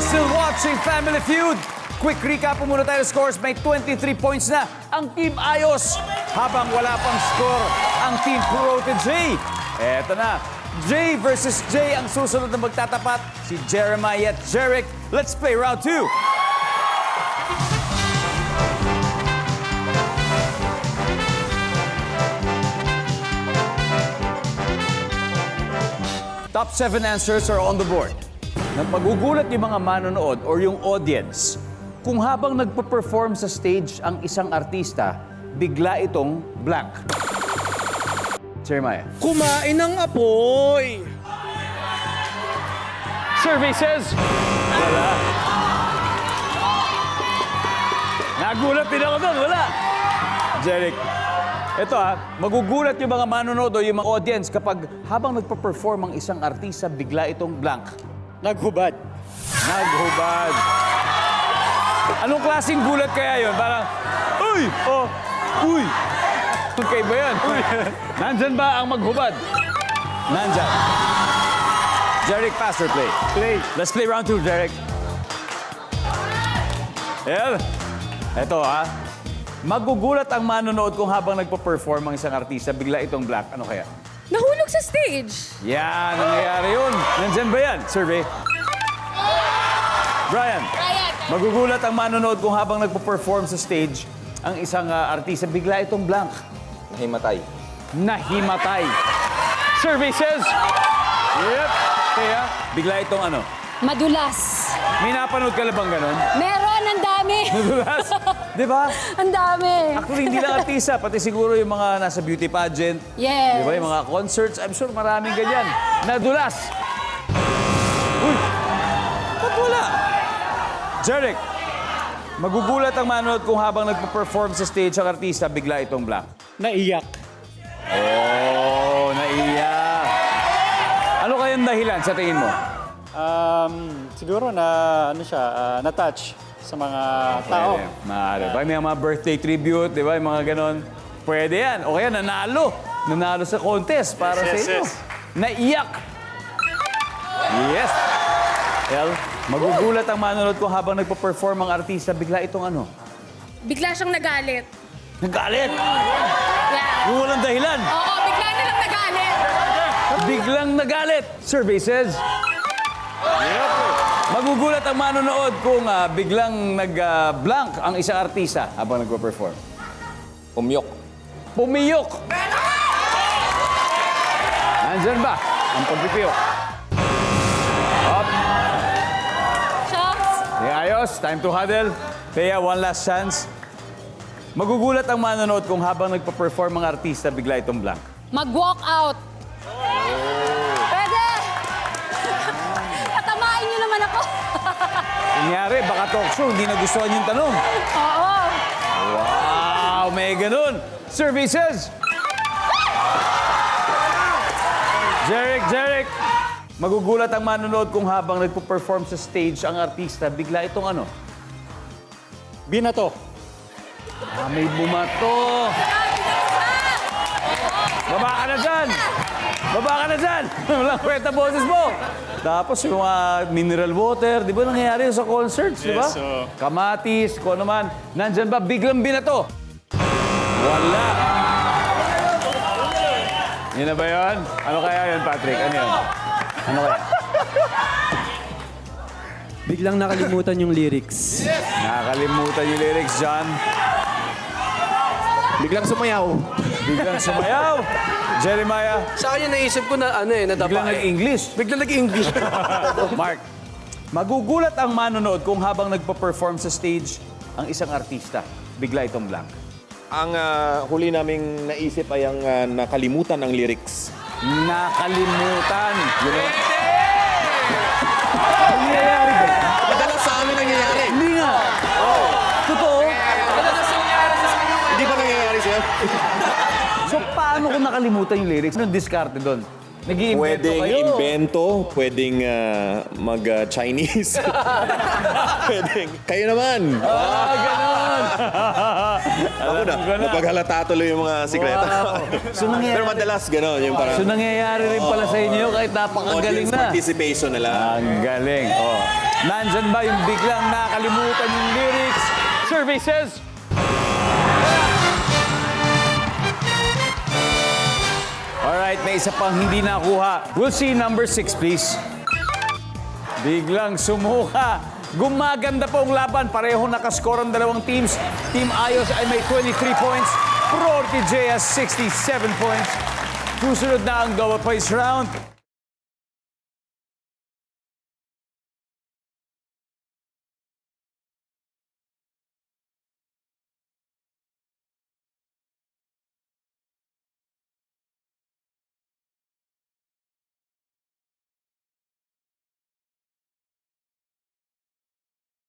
still watching Family Feud. Quick recap po muna tayo ng scores. May 23 points na ang Team Ayos. Habang wala pang score ang Team Purote J. Eto na. J versus J ang susunod na magtatapat. Si Jeremiah at Jeric. Let's play round 2. Top 7 answers are on the board. Nagpagugulat yung mga manonood or yung audience kung habang nagpa-perform sa stage ang isang artista, bigla itong blank. Jeremiah. Kumain ng apoy! Survey says, wala. Nagulat din ako doon, wala. Jeric. Ito magugulat yung mga manonood o yung mga audience kapag habang nagpa-perform ang isang artista, bigla itong blank. Naghubad. Naghubad. Anong klaseng gulat kaya yun? Parang, uy! Oh! Uy! Okay ba yan? Uy! Nandyan ba ang maghubad? Nandyan. Jeric, pass or play? Play. Let's play round 2, Jeric. Yan. Ito magugulat ang manonood kung habang nagpa-perform ang isang artista, bigla itong black. Ano kaya? Nahulog sa stage. Yan, nangyayari yun. Nandyan ba yan? Survey. Brian. Magugulat ang manonood kung habang nagpa-perform sa stage ang isang artista, bigla itong blank. Nahimatay. Nahimatay. Survey says, yep. Kaya, bigla itong ano? Madulas. May napanood ka na bang ganon? Meron, ang dami. Nadulas. Di ba? Ang dami. Actually, hindi lang artista, pati siguro yung mga nasa beauty pageant. Yes. Di ba? Yung mga concerts, I'm sure maraming ganyan. Nadulas. Uy! Ba't wala? Jeric, magugulat ang manonood kung habang nagpa-perform sa stage ang artista, bigla itong blank. Naiyak. Oh, naiyak. Ano kayang dahilan sa tingin mo? Siguro na ano siya, na-touch sa mga tao. Pwede. Maaari. May mga birthday tribute, di ba? Yung mga ganon. Pwede yan. O kaya nanalo. Nanalo sa contest para sa inyo. Naiyak. Yes. Well, magugulat ang manonood kung habang nagpa-perform ang artista, bigla itong ano? Bigla siyang nagalit. Nagalit. Yeah. Yung walang dahilan. Oo, bigla na lang nagalit. Biglang nagalit. Survey says, magugulat ang manonood kung biglang nag-blank ang isang artista habang nagpa-perform. Umyok. Pumiyok. Nandyan ba ang pagpipiyok? Up. Shots. Ayos. Time to huddle. Kaya one last chance. Magugulat ang manonood kung habang nagpa-perform ang artista, bigla itong blank. Mag-walk out. Pwede. Patamain niyo naman ako. Kunyari, baka talk show, hindi nagustuhan yung tanong. Oo. Wow, may ganun. Services. Jeric. Magugulat ang manonood kung habang nagpo-perform sa stage ang artista, bigla itong ano? Binato. May bumato. Baba ka na dyan. Baba ka na dyan. Walang kwenta boses mo. Tapos yung mga mineral water, di ba nangyayari yun sa concerts, di ba? Yes, oo. Kamatis, kung ano man. Nandyan ba, biglang binato? Wala. Yun na ba yun? Ano kaya yun, Patrick? Ano yun? Ano kaya? Biglang nakalimutan yung lyrics. Nakakalimutan yung lyrics, John. Biglang sumayaw. Biglang sumayaw. Jeremiah, Sa akin naisip ko na nadapa. biglang nag-English. Biglang nag-English. Mark, magugulat ang manonood kung habang nagpa-perform sa stage ang isang artista, bigla itong blank. Ang huli naming naisip ay ang nakalimutan ng lyrics. Nakalimutan. You know? Madalas sa amin nangyayari. Hindi nga. Totoo. Hindi ba nangyayari sa'yo? So, paano kung nakalimutan yung lyrics? Anong diskarte doon? Nag-iimbento Pwedeng kayo. invento, pwedeng mag-Chinese. Pwedeng, kayo naman. Ganon. Ako na, napaghalata tuloy yung mga sikreto. So, nangyayari, Pero madalas gano'n, yung parang so nangyayari rin pala sa inyo kahit napakagaling audience na. participation na lang. Ang galing. Oh. Nandyan ba yung biglang nakalimutan yung lyrics? Survey says... Alright, may isa pang hindi nakuha. We'll see number 6, please. Biglang sumuka. Gumaganda po ang laban. Pareho nakascore ang dalawang teams. Team Ayos ay may 23 points. Pro RTJ has 67 points. Susunod na ang double points round.